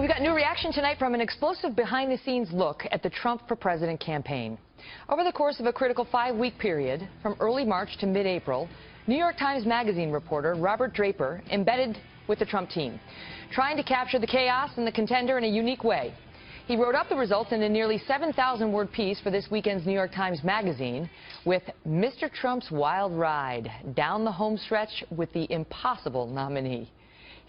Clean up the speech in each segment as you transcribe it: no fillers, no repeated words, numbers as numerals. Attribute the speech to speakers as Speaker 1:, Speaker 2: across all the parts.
Speaker 1: We got new reaction tonight from an explosive behind-the-scenes look at the Trump for President campaign. Over the course of a critical 5-week period, from early March to mid-April, New York Times Magazine reporter Robert Draper embedded with the Trump team, trying to capture the chaos and the contender in a unique way. He wrote up the results in a nearly 7,000-word piece for this weekend's New York Times Magazine with Mr. Trump's wild ride down the home stretch with the impossible nominee.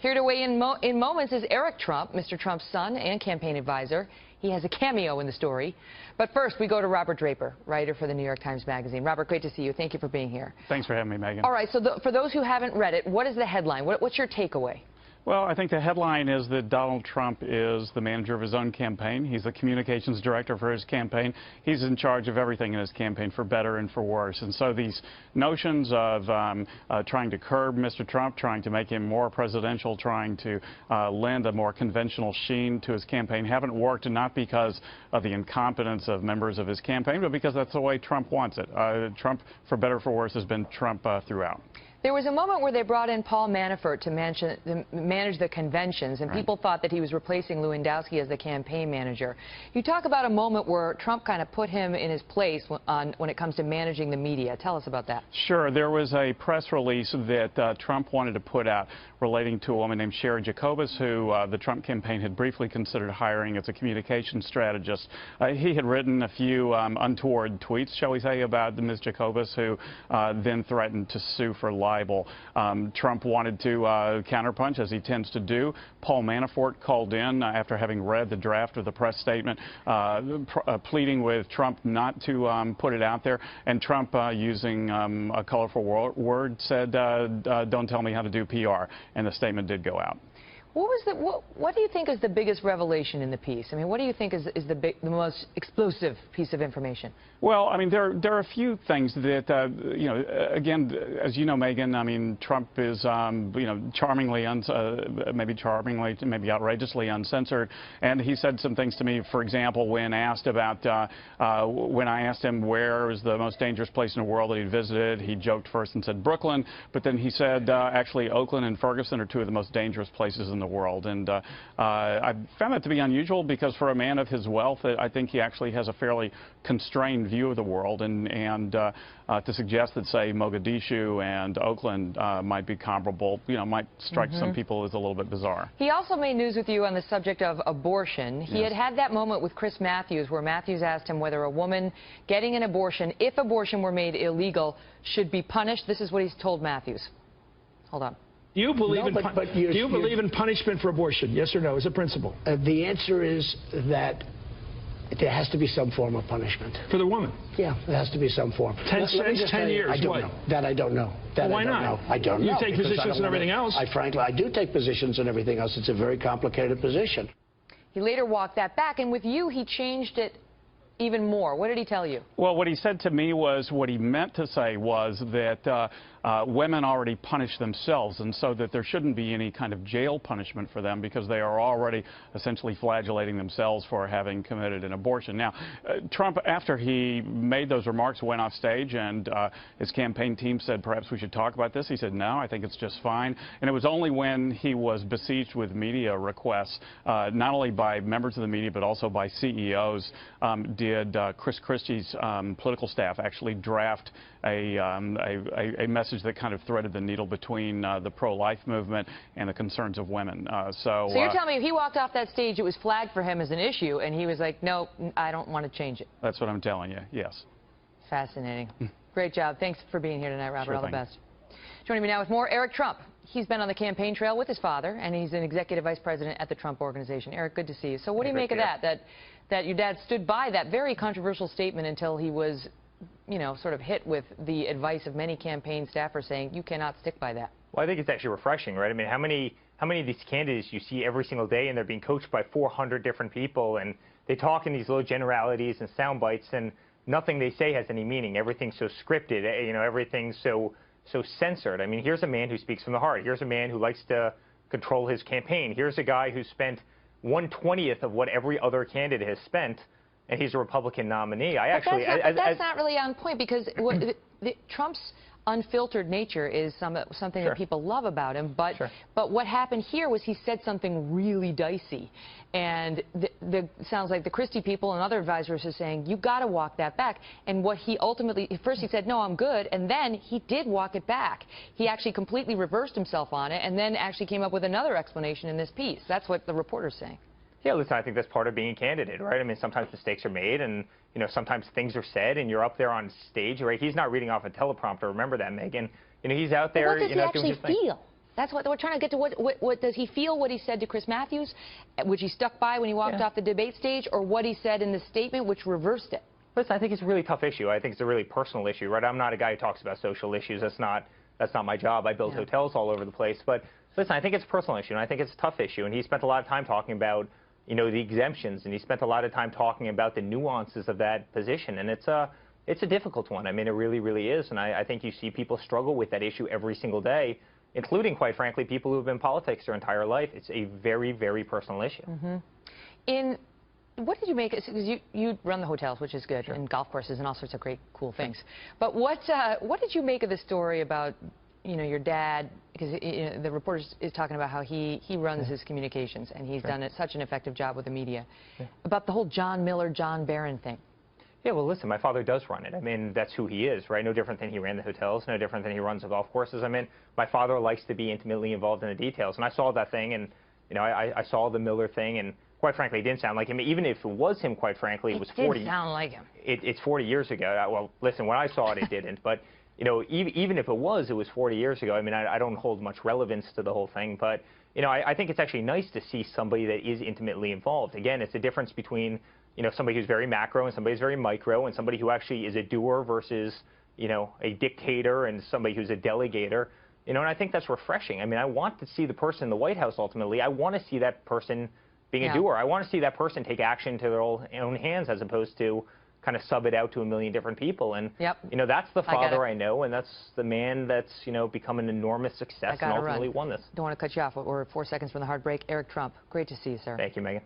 Speaker 1: Here to weigh in moments is Eric Trump, Mr. Trump's son and campaign advisor. He has a cameo in the story. But first, we go to Robert Draper, writer for the New York Times Magazine. Robert, great to see you. Thank you for being here.
Speaker 2: Thanks for having me, Megan.
Speaker 1: All right, so for those who haven't read it, what is the headline? What's your takeaway?
Speaker 2: Well, I think the headline is that Donald Trump is the manager of his own campaign. He's the communications director for his campaign. He's in charge of everything in his campaign, for better and for worse. And so these notions of trying to curb Mr. Trump, trying to make him more presidential, trying to lend a more conventional sheen to his campaign haven't worked, and not because of the incompetence of members of his campaign, but because that's the way Trump wants it. Trump, for better or for worse, has been Trump throughout.
Speaker 1: There was a moment where they brought in Paul Manafort to manage the conventions, and people thought that he was replacing Lewandowski as the campaign manager. You talk about a moment where Trump kind of put him in his place when it comes to managing the media. Tell us about that.
Speaker 2: Sure. There was a press release that Trump wanted to put out relating to a woman named Sherry Jacobus, who the Trump campaign had briefly considered hiring as a communications strategist. He had written a few untoward tweets, shall we say, about Ms. Jacobus, who then threatened to sue for libel. Trump wanted to counterpunch, as he tends to do. Paul Manafort called in after having read the draft of the press statement, pleading with Trump not to put it out there. And Trump, using a colorful word, said, "Don't tell me how to do PR." And the statement did go out.
Speaker 1: What do you think is the biggest revelation in the piece? I mean, what do you think is the most explosive piece of information?
Speaker 2: Well, I mean, there are a few things that, you know, again, as you know, Megan, I mean, Trump is, you know, maybe outrageously uncensored. And he said some things to me, for example, when asked about, when I asked him where is the most dangerous place in the world that he'd visited, he joked first and said Brooklyn, but then he said, actually, Oakland and Ferguson are two of the most dangerous places in the world. And I found that to be unusual, because for a man of his wealth, I think he actually has a fairly constrained view of the world, and to suggest that, say, Mogadishu and Oakland might be comparable, you know, might strike some people as a little bit bizarre.
Speaker 1: He also made news with you on the subject of abortion. He had that moment with Chris Matthews, where Matthews asked him whether a woman getting an abortion, if abortion were made illegal, should be punished. This is what he's told Matthews. Hold on.
Speaker 3: Do you believe in punishment for abortion? Yes or no, as a principle?
Speaker 4: The answer is that there has to be some form of punishment.
Speaker 3: For the woman?
Speaker 4: Yeah, there has to be some form.
Speaker 3: 10 years,
Speaker 4: I don't know. That I don't know. That
Speaker 3: Why not?
Speaker 4: I don't know.
Speaker 3: You take positions and everything else.
Speaker 4: Frankly, I do take positions and everything else. It's a very complicated position.
Speaker 1: He later walked that back, and with you, he changed it even more. What did he tell you?
Speaker 2: Well, what he said to me was, what he meant to say was that women already punish themselves, and so that there shouldn't be any kind of jail punishment for them, because they are already essentially flagellating themselves for having committed an abortion. Now, Trump, after he made those remarks, went off stage, and his campaign team said, perhaps we should talk about this. He said, no, I think it's just fine. And it was only when he was besieged with media requests, not only by members of the media, but also by CEOs, did Chris Christie's political staff actually draft a message that kind of threaded the needle between the pro-life movement and the concerns of women. So
Speaker 1: you're telling me if he walked off that stage, it was flagged for him as an issue, and he was like, no, I don't want to change it.
Speaker 2: That's what I'm telling you, yes.
Speaker 1: Fascinating. Great job. Thanks for being here tonight, Robert.
Speaker 2: Sure
Speaker 1: All the
Speaker 2: thing.
Speaker 1: best. Joining me now with more, Eric Trump. He's been on the campaign trail with his father, and he's an executive vice president at the Trump Organization. Eric, good to see you. So what do you make of that your dad stood by that very controversial statement until he was, you know, sort of hit with the advice of many campaign staffers saying you cannot stick by that?
Speaker 5: Well, I think it's actually refreshing, right? I mean, how many of these candidates you see every single day, and they're being coached by 400 different people, and they talk in these little generalities and sound bites, and nothing they say has any meaning. Everything's so scripted, you know, everything's so censored. I mean, here's a man who speaks from the heart. Here's a man who likes to control his campaign. Here's a guy who spent 1/20th of what every other candidate has spent, and he's a Republican nominee.
Speaker 1: That's not really on point, because Trump's unfiltered nature is something
Speaker 5: Sure.
Speaker 1: that people love about him. But
Speaker 5: Sure.
Speaker 1: but what happened here was he said something really dicey, and sounds like the Christie people and other advisors are saying you got to walk that back. And what he ultimately, first he said no, I'm good, and then he did walk it back. He actually completely reversed himself on it, and then actually came up with another explanation in this piece. That's what the reporter's saying.
Speaker 5: Yeah, listen, I think that's part of being a candidate, right? I mean, sometimes mistakes are made, and sometimes things are said, and you're up there on stage, right? He's not reading off a teleprompter. Remember that, Megan. He's out there.
Speaker 1: But what does he actually
Speaker 5: doing his thing.
Speaker 1: feel? That's what we're trying to get to. What does he feel? What he said to Chris Matthews, which he stuck by when he walked off the debate stage, or what he said in the statement, which reversed it?
Speaker 5: Listen, I think it's a really tough issue. I think it's a really personal issue, right? I'm not a guy who talks about social issues. That's not my job. I build hotels all over the place. But listen, I think it's a personal issue, and I think it's a tough issue. And he spent a lot of time talking about the exemptions, and he spent a lot of time talking about the nuances of that position, and it's a difficult one. I mean, it really, really is, and I think you see people struggle with that issue every single day, including, quite frankly, people who have been in politics their entire life. It's a very, very personal issue.
Speaker 1: Mm-hmm. What did you make? Because you run the hotels, which is good, and golf courses and all sorts of great, cool things. But what did you make of the story about your dad, because the reporter is talking about how he runs his communications, and he's done such an effective job with the media, about the whole John Miller, John Barron thing.
Speaker 5: Yeah, well, listen, my father does run it. I mean, that's who he is, right? No different than he ran the hotels, no different than he runs the golf courses. I mean, my father likes to be intimately involved in the details, and I saw that thing, and I saw the Miller thing, and quite frankly, it didn't sound like him. Even if it was him, quite frankly, it was 40.
Speaker 1: It didn't sound like him.
Speaker 5: It's 40 years ago. Well, listen, when I saw it, it didn't, but even if it was 40 years ago. I mean, I don't hold much relevance to the whole thing, but, I think it's actually nice to see somebody that is intimately involved. Again, it's the difference between, somebody who's very macro and somebody who's very micro, and somebody who actually is a doer versus, a dictator and somebody who's a delegator. And I think that's refreshing. I mean, I want to see the person in the White House ultimately. I want to see that person being a doer. I want to see that person take action to their own hands as opposed to kind of sub it out to a million different people. And, that's the father I know, and that's the man that's, become an enormous success and ultimately won this.
Speaker 1: Don't want to cut you off. We're 4 seconds from the hard break. Eric Trump, great to see you, sir.
Speaker 5: Thank you, Megan.